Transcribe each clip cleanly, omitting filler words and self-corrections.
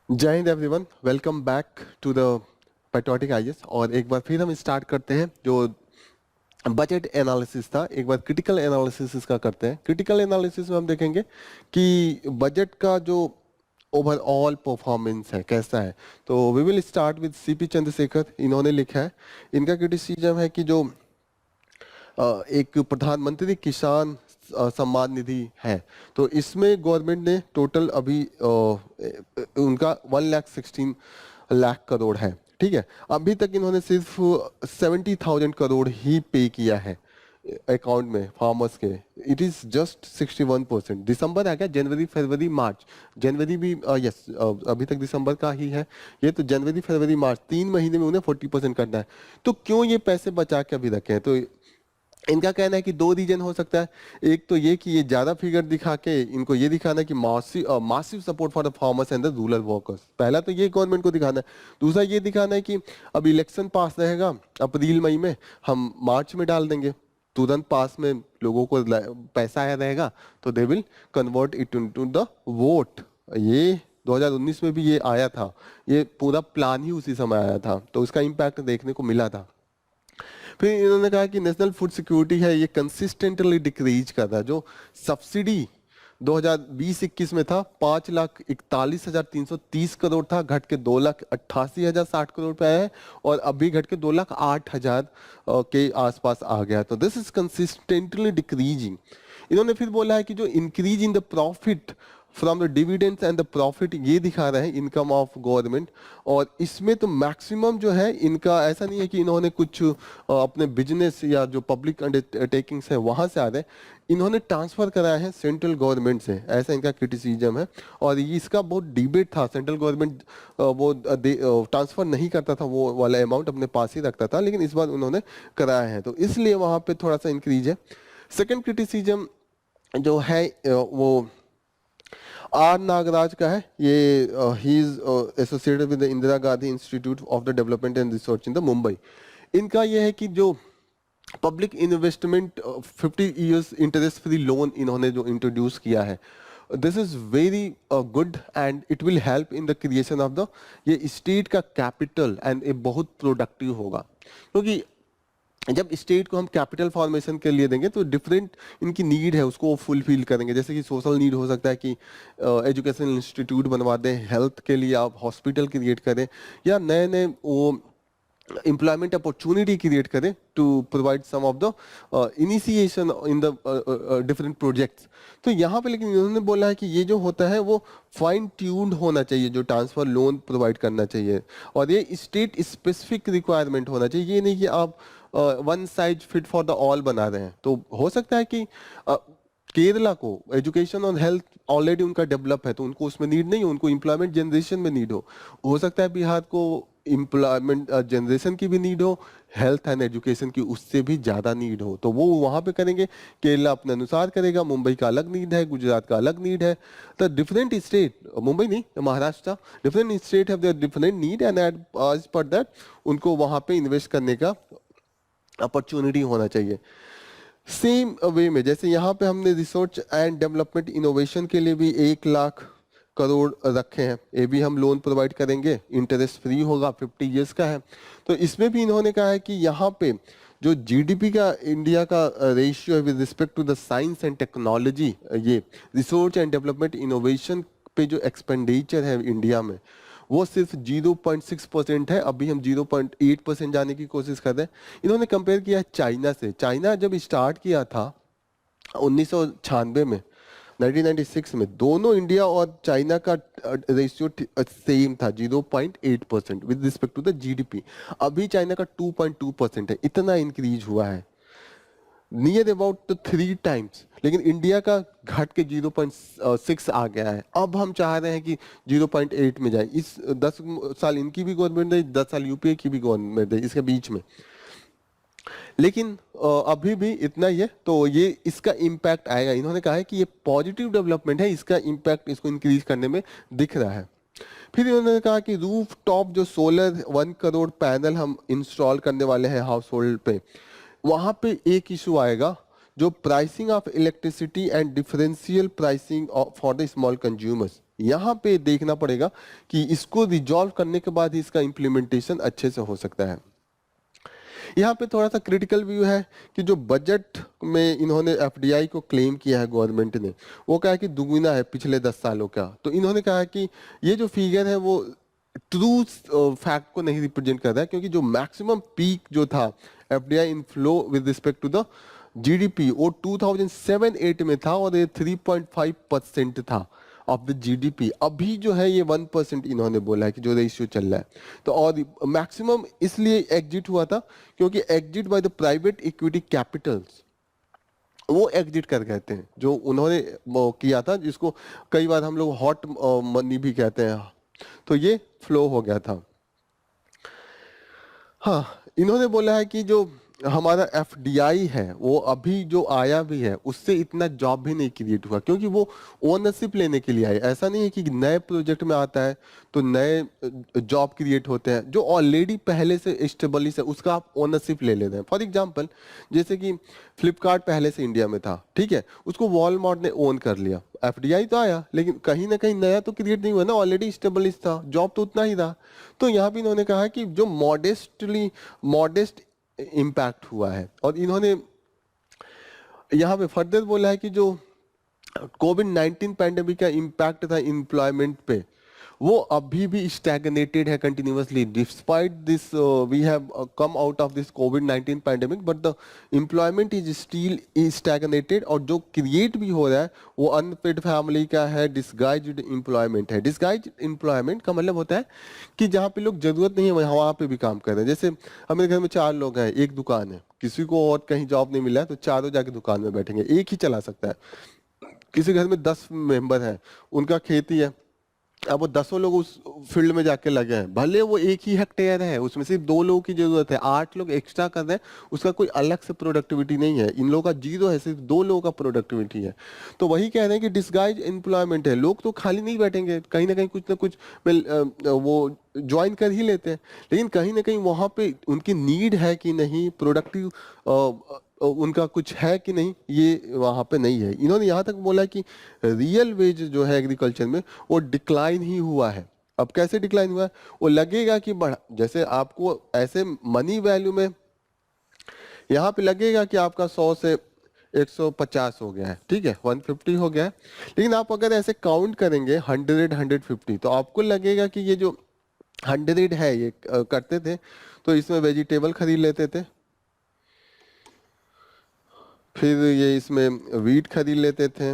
जय Hind everyone, welcome back to the patriotic IAS. और एक बार फिर हम स्टार्ट करते हैं जो बजट एनालिसिस था। एक बार क्रिटिकल एनालिसिस इसका करते हैं। क्रिटिकल एनालिसिस में हम देखेंगे कि बजट का जो ओवरऑल परफॉर्मेंस है कैसा है। तो we will start with CP Chandrashekhar. इन्होंने लिखा है, इनका क्रिटिसिज्म है कि जो एक प्रधानमंत्री किसान सम्मान निधि है, तो इसमें गवर्नमेंट ने टोटल अभी उनका 1,16,00,000 करोड़ है। ठीक है, अभी तक इन्होंने सिर्फ 70,000 करोड़ ही पे किया है अकाउंट में फार्मर्स के। It is just 61%। दिसंबर आ गया, जनवरी फरवरी मार्च, जनवरी भी यस अभी तक दिसंबर का ही है ये। तो जनवरी फरवरी मार्च 3 महीने में उन्हें 40% करना है। तो क्यों ये पैसे बचा के अभी रखे हैं? तो इनका कहना है कि दो रीजन हो सकता है। एक तो ये कि ये ज्यादा फिगर दिखा के इनको ये दिखाना है कि massive support for the farmers and the rural workers. पहला तो ये गवर्नमेंट को दिखाना है। दूसरा ये दिखाना है कि अब इलेक्शन पास रहेगा अप्रैल मई में, हम मार्च में डाल देंगे, तुरंत पास में लोगों को पैसा आया रहेगा, तो they will convert it into the vote. ये 2019 में भी ये आया था, ये पूरा प्लान ही उसी समय आया था, तो उसका इम्पैक्ट देखने को मिला था। फिर इन्होंने कहा कि नेशनल फूड सिक्योरिटी है ये कंसिस्टेंटली डिक्रीज कर रहा है। जो सब्सिडी 2020-21 में था 5,41,330 करोड़ था, घट के 2,88,060 करोड़ पे आया है, और अभी घट के 2,08,000 के आसपास आ गया। तो दिस इज कंसिस्टेंटली डिक्रीजिंग। इन्होंने फिर बोला है कि जो increase in the profit from the dividends and the profit, ये दिखा रहे हैं इनकम ऑफ गवर्नमेंट। और इसमें तो मैक्सिमम जो है इनका, ऐसा नहीं है कि इन्होंने कुछ अपने बिजनेस या जो पब्लिक अंडरटेकिंग्स है वहां से आ रहे हैं, इन्होंने ट्रांसफर कराया है सेंट्रल गवर्नमेंट से, ऐसा इनका क्रिटिसिज्म है। और इसका बहुत डिबेट था, सेंट्रल गवर्नमेंट वो ट्रांसफर नहीं करता था, वो वाला अमाउंट अपने पास ही रखता था, लेकिन इस बार उन्होंने कराया है, तो इसलिए वहां पे थोड़ा सा इंक्रीज है। सेकेंड क्रिटिसिज्म जो है वो आर नागराज का है। ये he is associated with the Indira Gandhi institute of the development and research in the Mumbai. इनका यह है कि जो public investment 50 years interest free loan इन्होंने जो इंट्रोड्यूस किया है, this is very good and it will help in the creation of the, ये स्टेट का कैपिटल एंड ये बहुत प्रोडक्टिव होगा। क्योंकि जब स्टेट को हम कैपिटल फॉर्मेशन के लिए देंगे तो डिफरेंट इनकी नीड है उसको फुलफिल करेंगे। जैसे कि सोशल नीड हो सकता है कि एजुकेशनल इंस्टीट्यूट बनवा दें, हेल्थ के लिए आप हॉस्पिटल क्रिएट करें, या नए नए वो एम्प्लॉयमेंट अपॉर्चुनिटी क्रिएट करें to provide some of the initiation in the different projects. तो यहाँ पे लेकिन इन्होंने बोला है कि ये जो होता है वो फाइन ट्यून्ड होना चाहिए, जो ट्रांसफर लोन प्रोवाइड करना चाहिए, और ये स्टेट स्पेसिफिक रिक्वायरमेंट होना चाहिए। ये नहीं कि आप one size fit for the all बना रहे हैं। तो हो सकता है कि केरला को एजुकेशन और हेल्थ ऑलरेडी उनका डेवलप है, तो उनको उसमें नीड नहीं हो, उनको एम्प्लॉयमेंट जनरेशन में नीड हो सकता है बिहार को एम्प्लॉयमेंट जनरेशन की भी नीड हो, हेल्थ एंड एजुकेशन की उससे भी ज्यादा नीड हो, तो वो वहां पे करेंगे। केरला अपने अनुसार करेगा, मुंबई का अलग नीड है, गुजरात का अलग नीड है। तो डिफरेंट स्टेट, मुंबई नहीं Maharashtra, different state have their different need and as per that उनको वहां पे इन्वेस्ट करने का अपॉर्चुनिटी होना चाहिए। सेम वे में जैसे यहाँ पे हमने रिसर्च एंड डेवलपमेंट इनोवेशन के लिए भी 1,00,000 करोड़ रखे हैं, ये भी हम लोन प्रोवाइड करेंगे, इंटरेस्ट फ्री होगा, 50 इयर्स का है। तो इसमें भी इन्होंने कहा है कि यहाँ पे जो जीडीपी का इंडिया का रेशियो है with respect to the science and technology, ये रिसर्च एंड डेवलपमेंट इनोवेशन पे जो एक्सपेंडिचर है इंडिया में, वो सिर्फ 0.6% है। अभी हम 0.8% जाने की कोशिश कर रहे हैं। इन्होंने कंपेयर किया है चाइना से। चाइना जब स्टार्ट किया था 1996 में, 1996 में, दोनों इंडिया और चाइना का रेशियो सेम था, 0.8% with respect to the GDP. अभी चाइना का 2.2% है, इतना इंक्रीज हुआ है, नियर अबाउट 3 टाइम्स। लेकिन इंडिया का घट के 0.6 आ गया है। अब हम चाह रहे हैं कि 0.8 में जाए। इस 10 साल इनकी भी गवर्नमेंट रही, 10 साल यूपीए की भी गवर्नमेंट रही, इसके बीच में, लेकिन अभी भी इतना ही है। तो ये इसका इम्पैक्ट आएगा। इन्होंने कहा है कि ये पॉजिटिव डेवलपमेंट है, इसका इम्पैक्ट इसको इंक्रीज करने में दिख रहा है। फिर इन्होंने कहा कि रूफ टॉप जो सोलर 1 करोड़ पैनल हम इंस्टॉल करने वाले हैं हाउस होल्ड पे, वहां पे एक इशू आएगा, जो pricing of electricity and differential pricing for the small consumers. यहाँ पे देखना पड़ेगा कि इसको रिजॉल्व करने के बाद ही इसका इम्प्लीमेंटेशन अच्छे से हो सकता है। यहाँ पे थोड़ा सा क्रिटिकल व्यू है कि जो बजट में इन्होंने एफडीआई को क्लेम किया है गवर्नमेंट ने, वो कहा है कि दुगुना है पिछले 10 सालों का। तो इन्होंने कहा है कि ये जो फिगर है वो ट्रू फैक्ट को नहीं रिप्रेजेंट कर रहा है, क्योंकि जो मैक्सिमम पीक जो था FDI inflow with respect to the GDP वो 2007-8 में था और ये 3.5% था ऑफ द जीडीपी। अभी जो है ये 1% इन्होंने बोला है कि जो रेशियो चल रहा है। तो और मैक्सिमम इसलिए एग्जिट हुआ था क्योंकि exit by the private equity Capitals, वो एग्जिट कर गए थे जो उन्होंने वो किया था, जिसको कई बार हम लोग हॉट मनी भी कहते हैं। तो ये फ्लो हो गया था। हाँ, इन्होंने बोला है कि जो हमारा एफडीआई है वो अभी जो आया भी है उससे इतना जॉब भी नहीं क्रिएट हुआ, क्योंकि वो ओनरशिप लेने के लिए आए। ऐसा नहीं है कि नए प्रोजेक्ट में आता है तो नए जॉब क्रिएट होते हैं। जो ऑलरेडी पहले से एस्टेब्लिश है उसका आप ओनरशिप ले लेते हैं। फॉर एग्जांपल, जैसे कि फ्लिपकार्ट पहले से इंडिया में था, ठीक है, उसको वॉलमार्ट ने ओन कर लिया। एफडीआई तो आया लेकिन कहीं ना कहीं नया तो क्रिएट नहीं हुआ ना, ऑलरेडी स्टेब्लिश था, जॉब तो उतना ही था। तो यहाँ पे इन्होंने कहा कि जो मॉडेस्ट इम्पैक्ट हुआ है। और इन्होंने यहाँ पे फर्दर बोला है कि जो कोविड-19 पैंडेमिक का इम्पैक्ट था एम्प्लॉयमेंट पे, वो अभी भी स्टैग्नेटेड है continuously. Despite this we have come out of this कोविड-19 pandemic, but the employment is still stagnated. और जो क्रिएट भी हो रहा है वो अनपेड फैमिली का है, डिसगाइज्ड एम्प्लॉयमेंट है। डिसगाइज्ड एम्प्लॉयमेंट का मतलब होता है कि जहाँ पे लोग जरूरत नहीं है वहाँ पे भी काम कर रहे हैं। जैसे हमारे घर में 4 लोग हैं, एक दुकान है, किसी को और कहीं जॉब नहीं मिला है तो चारों जाके दुकान में बैठेंगे, एक ही चला सकता है। किसी घर में 10 मेंबर हैं, उनका खेती है, अब वो 10 लोग उस फील्ड में जाके लगे हैं, भले वो एक ही हेक्टेयर है, उसमें सिर्फ 2 लोगों की जरूरत है, 8 लोग एक्स्ट्रा कर रहे हैं, उसका कोई अलग से प्रोडक्टिविटी नहीं है। इन लोगों का 0 है, सिर्फ 2 लोगों का प्रोडक्टिविटी है। तो वही कह रहे हैं कि डिसगाइज एम्प्लॉयमेंट है। लोग तो खाली नहीं बैठेंगे, कहीं ना कुछ वो ज्वाइन कर ही लेते हैं, लेकिन कहीं ना कहीं वहां पे उनकी नीड है कि नहीं, प्रोडक्टिव उनका कुछ है कि नहीं, ये वहां पे नहीं है। इन्होंने यहाँ तक बोला कि रियल वेज जो है एग्रीकल्चर में वो डिक्लाइन ही हुआ है। अब कैसे डिक्लाइन हुआ है? वो लगेगा कि बढ़ा, जैसे आपको ऐसे मनी वैल्यू में यहाँ पे लगेगा कि आपका 100 से 150 हो गया है, ठीक है, 150 हो गया है। लेकिन आप अगर ऐसे काउंट करेंगे 100, 150, तो आपको लगेगा कि ये जो 100 है ये करते थे तो इसमें वेजिटेबल खरीद लेते थे, फिर ये इसमें वीट खरीद लेते थे,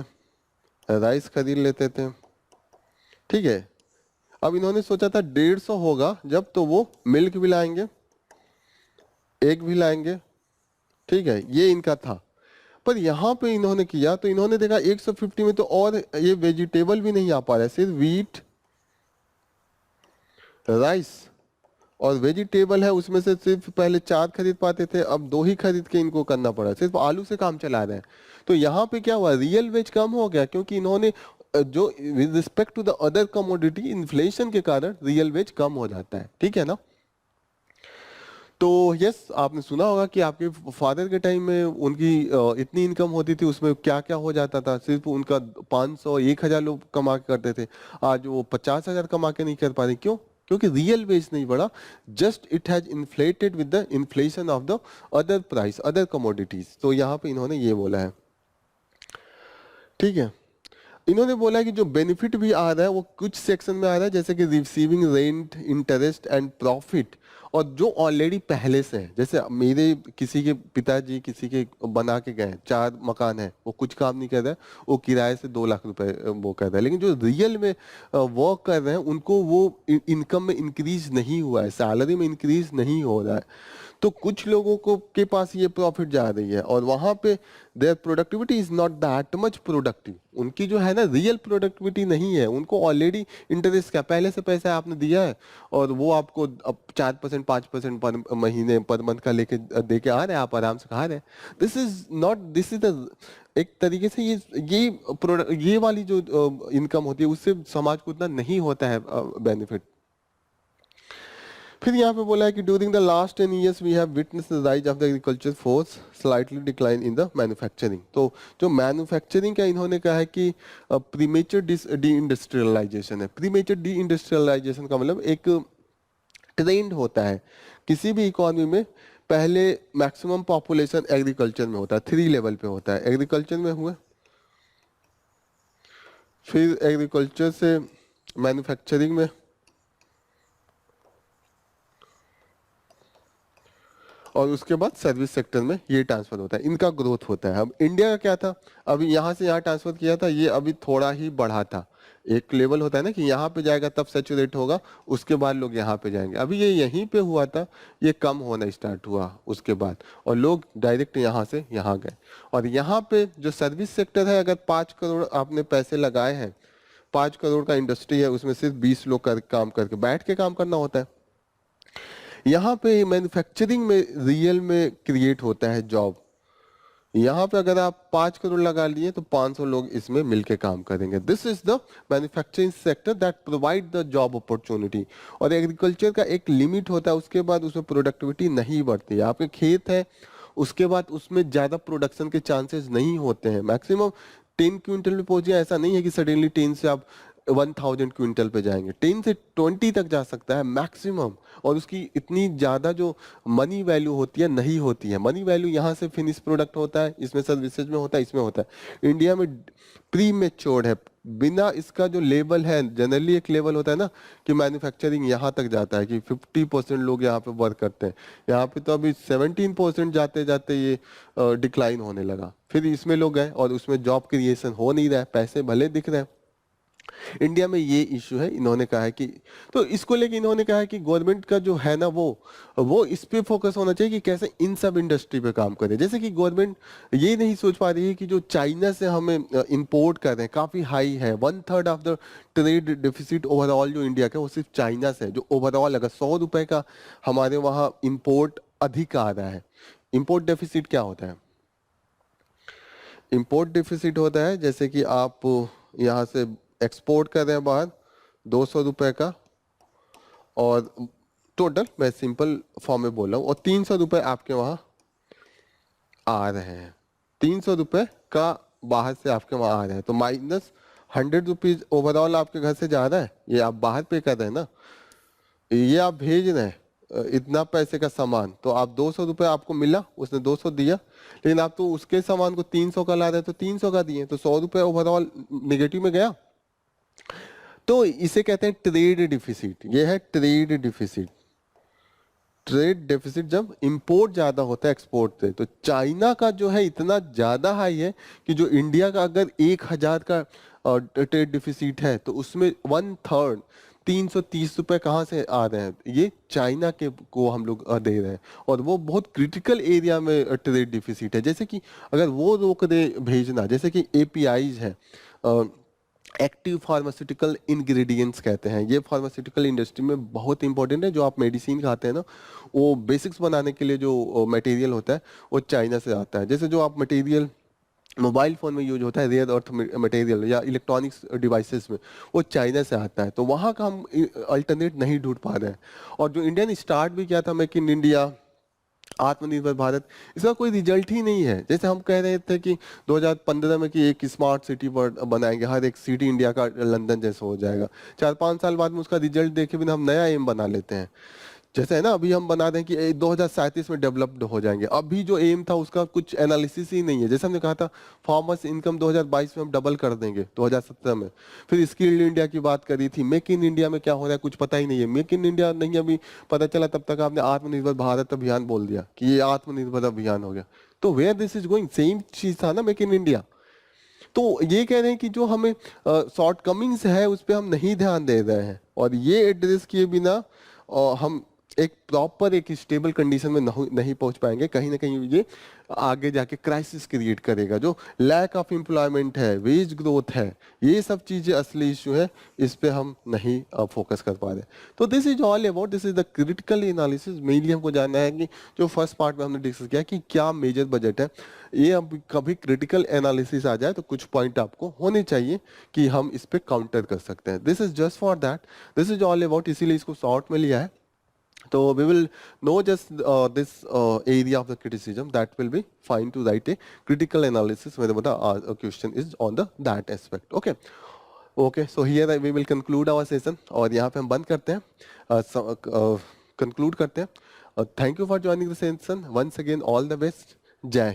राइस खरीद लेते थे, ठीक है। अब इन्होंने सोचा था 150 होगा जब, तो वो मिल्क भी लाएंगे, एग भी लाएंगे, ठीक है, ये इनका था। पर यहाँ पे इन्होंने किया तो इन्होंने देखा 150 में तो और ये वेजिटेबल भी नहीं आ पा रहा है, सिर्फ वीट, राइस और वेजिटेबल है, उसमें से सिर्फ पहले 4 खरीद पाते थे, अब 2 ही खरीद के इनको करना पड़ा, सिर्फ आलू से काम चला रहे हैं। तो यहाँ पे क्या हुआ, रियल वेज कम हो गया, क्योंकि इन्होंने जो with respect to the other commodity inflation के कारण रियल वेज कम हो जाता है, ठीक है ना। तो यस, आपने सुना होगा कि आपके फादर के टाइम में उनकी इतनी इनकम होती थी, उसमें क्या क्या हो जाता था, सिर्फ उनका 500 1000 लोग कमा के करते थे, आज वो 50,000 कमा के नहीं कर पा रहे। क्यों? क्योंकि रियल वेज नहीं बढ़ा, just it has inflated with the inflation of the other price, other commodities. तो यहाँ पे इन्होंने ये बोला है, ठीक है। इन्होंने बोला है कि जो बेनिफिट भी आ रहा है वो कुछ सेक्शन में आ रहा है, जैसे कि receiving rent, interest and profit, और जो ऑलरेडी पहले से है। जैसे मेरे किसी के पिताजी किसी के बना के गए, 4 मकान है, वो कुछ काम नहीं कर रहा है, वो किराए से 2 लाख रुपए वो कर रहा है, लेकिन जो रियल में वर्क कर रहे हैं उनको वो इनकम में इंक्रीज नहीं हुआ है, सैलरी में इंक्रीज नहीं हो रहा है। तो कुछ लोगों को के पास ये प्रॉफिट जा रही है और वहां पे there productivity is not that much productive, उनकी जो है ना रियल प्रोडक्टिविटी नहीं है, उनको ऑलरेडी इंटरेस्ट क्या पहले से पैसा आपने दिया है और वो आपको अब 4% 5% पर महीने पर मंथ का लेके दे के आ रहे हैं, आप आराम से खा रहे हैं। This is not, this is the एक तरीके से ये प्रोडक्ट, ये वाली जो इनकम होती है उससे समाज को उतना नहीं होता है बेनिफिट। फिर यहाँ पे बोला है कि during the last 10 years we have witness the rise of the agriculture force slightly decline in the manufacturing. तो जो मैन्युफैक्चरिंग का इन्होंने कहा है कि प्रीमेचर डी इंडस्ट्रियलाइजेशन है। प्रीमेचर डी इंडस्ट्रियलाइजेशन का मतलब एक ट्रेंड होता है किसी भी इकोनॉमी में, पहले मैक्सिमम पॉपुलेशन एग्रीकल्चर में होता है, 3 लेवल पे होता है। एग्रीकल्चर में हुए, फिर एग्रीकल्चर से मैन्युफैक्चरिंग में, और उसके बाद सर्विस सेक्टर में ये ट्रांसफर होता है, इनका ग्रोथ होता है। अब इंडिया का क्या था, अभी यहाँ से यहाँ ट्रांसफर किया था, ये अभी थोड़ा ही बढ़ा था। एक लेवल होता है ना कि यहाँ पे जाएगा तब सैचुरेट होगा, उसके बाद लोग यहाँ पे जाएंगे। अभी ये यहीं पे हुआ था, ये कम होना स्टार्ट हुआ उसके बाद, और लोग डायरेक्ट यहाँ से यहाँ गए। और यहाँ पे जो सर्विस सेक्टर है, अगर 5 करोड़ आपने पैसे लगाए हैं, 5 करोड़ का इंडस्ट्री है, उसमें सिर्फ 20 लोग काम करके बैठ के काम करना होता है। यहाँ पे मैन्युफैक्चरिंग में रियल में क्रिएट होता है जॉब। यहाँ पे अगर आप 5 करोड़ लगा लिए तो 500 लोग इसमें मिलके काम करेंगे। This is the manufacturing sector that provide the job opportunity. और एग्रीकल्चर का एक लिमिट होता है, उसके बाद उसमें प्रोडक्टिविटी नहीं बढ़ती है। आपके खेत है, उसके बाद उसमें ज़्यादा प्रोडक्शन के चांसेस नहीं होते हैं। मैक्सिमम 10 क्विंटल में पहुंचे, ऐसा नहीं है कि सडनली 10 से आप 1000 क्विंटल पे जाएंगे। 10 से 20 तक जा सकता है मैक्सिमम, और उसकी इतनी ज़्यादा जो मनी वैल्यू होती है नहीं होती है। मनी वैल्यू यहाँ से फिनिश प्रोडक्ट होता है, इसमें सर्विसेज में होता है, इसमें होता है। इंडिया में प्री मेच्योर्ड है, बिना इसका जो लेवल है, जनरली एक लेवल होता है ना कि मैन्युफैक्चरिंग यहाँ तक जाता है कि 50% लोग यहाँ पे वर्क करते हैं। यहाँ पे तो अभी 17% जाते जाते ये डिक्लाइन होने लगा। फिर इसमें लोग गए और उसमें जॉब क्रिएशन हो नहीं रहा है, पैसे भले दिख रहे हैं। इंडिया में ये इशू है। इन्होंने कहा है कि, तो इसको लेके इन्होंने कहा है कि गवर्नमेंट का जो है ना वो इस पे फोकस होना चाहिए कि कैसे इन सब इंडस्ट्री पे काम करे। जैसे कि गवर्नमेंट ये नहीं सोच पा रही है कि जो चाइना से हमें इंपोर्ट कर रहे हैं काफ़ी हाई है। 1/3 of the trade deficit overall जो इंडिया का, वो सिर्फ चाइना से है। जो ओवरऑल अगर 100 रुपए का हमारे वहाँ इम्पोर्ट अधिक आ रहा है। इम्पोर्ट डेफिसिट क्या होता है? इम्पोर्ट डेफिसिट होता है जैसे कि आप यहाँ से एक्सपोर्ट कर रहे हैं बाहर 200 रुपए का, और टोटल मैं सिंपल फॉर्म में बोल रहा हूँ, और 300 रुपए आपके वहाँ आ रहे हैं। 300 रुपए का बाहर से आपके वहाँ आ रहे हैं, तो माइनस 100 रुपीज ओवरऑल आपके घर से जा रहा है। ये आप बाहर पे कर रहे हैं ना, ये आप भेज रहे हैं इतना पैसे का सामान, तो आप 200 रुपए आपको मिला, उसने 200 दिया, लेकिन आप तो उसके सामान को 300 का ला रहे हैं, तो 300 का दिए, तो 100 रुपए ओवरऑल निगेटिव में गया। तो इसे कहते हैं ट्रेड डिफिसिट। ये है ट्रेड डिफिसिट। ट्रेड डेफिसिट जब इंपोर्ट ज्यादा होता है एक्सपोर्ट से। तो चाइना का जो है इतना ज्यादा हाई है कि जो इंडिया का अगर 1000 का ट्रेड डिफिसिट है, तो उसमें 1/3 330 रुपए कहाँ से आ रहे हैं? ये चाइना के को हम लोग दे रहे हैं, और वो बहुत क्रिटिकल एरिया में ट्रेड डिफिसिट है। जैसे कि अगर वो रोक दे भेजना, जैसे कि एपीआईज है, एक्टिव फार्मास्यूटिकल इंग्रेडिएंट्स कहते हैं, ये फार्मास्यूटिकल इंडस्ट्री में बहुत इंपॉर्टेंट है। जो आप मेडिसिन खाते हैं ना, वो बेसिक्स बनाने के लिए जो मटेरियल होता है वो चाइना से आता है। जैसे जो आप मटेरियल मोबाइल फोन में यूज होता है, रेयर अर्थ मटेरियल या इलेक्ट्रॉनिक्स डिवाइसेस में, वो चाइना से आता है। तो वहाँ का हम अल्टरनेट नहीं ढूंढ पा रहे हैं। और जो इंडिया ने स्टार्ट भी किया था मेक इन इंडिया, आत्मनिर्भर भारत, इसका कोई रिजल्ट ही नहीं है। जैसे हम कह रहे थे कि 2015 में कि एक स्मार्ट सिटी बनाएंगे, हर एक सिटी इंडिया का लंदन जैसा हो जाएगा। 4-5 साल बाद में उसका रिजल्ट देखे बिना हम नया एम बना लेते हैं। जैसे है ना, अभी हम बना दें कि 2037 में डेवलप्ड हो जाएंगे। अभी जो एम था उसका कुछ एनालिसिस ही नहीं है। जैसे हमने कहा था फार्मर्स इनकम 2022 में हम डबल कर देंगे 2017 में। फिर स्किल्ड इंडिया की बात करी थी। मेक इन इंडिया में क्या हो रहा है कुछ पता ही नहीं है। मेक इन इंडिया नहीं अभी पता चला, तब तक आपने आत्मनिर्भर भारत अभियान बोल दिया कि ये आत्मनिर्भर अभियान हो गया। तो where this is going, same चीज था ना मेक इन इंडिया। तो ये कह रहे हैं कि जो हमें शॉर्ट कमिंग्स है उस पर हम नहीं ध्यान दे रहे हैं, और ये एड्रेस किए बिना हम एक प्रॉपर एक स्टेबल कंडीशन में नहीं पहुंच पाएंगे। कहीं ना कहीं ये आगे जाके क्राइसिस क्रिएट करेगा। जो लैक ऑफ एम्प्लॉयमेंट है, वेज ग्रोथ है, ये सब चीजें असली इशू है, इस पे हम नहीं फोकस कर पा रहे। तो this is all about, this is the critical analysis. Mainly हमको जानना है कि जो फर्स्ट पार्ट में हमने डिस्कस किया कि क्या मेजर बजट है, ये अब कभी क्रिटिकल एनालिसिस आ जाए तो कुछ पॉइंट आपको होने चाहिए कि हम इस पे काउंटर कर सकते हैं। This is just for that, this is all about, इसीलिए इसको शॉर्ट में लिया है। So we will know just this area of the criticism. That will be fine to write a critical analysis whenever the question is on the that aspect. Okay. Okay. So here we will conclude our session और यहाँ पे हम बंद करते हैं, conclude करते हैं. Thank you for joining the session. Once again, all the best. जय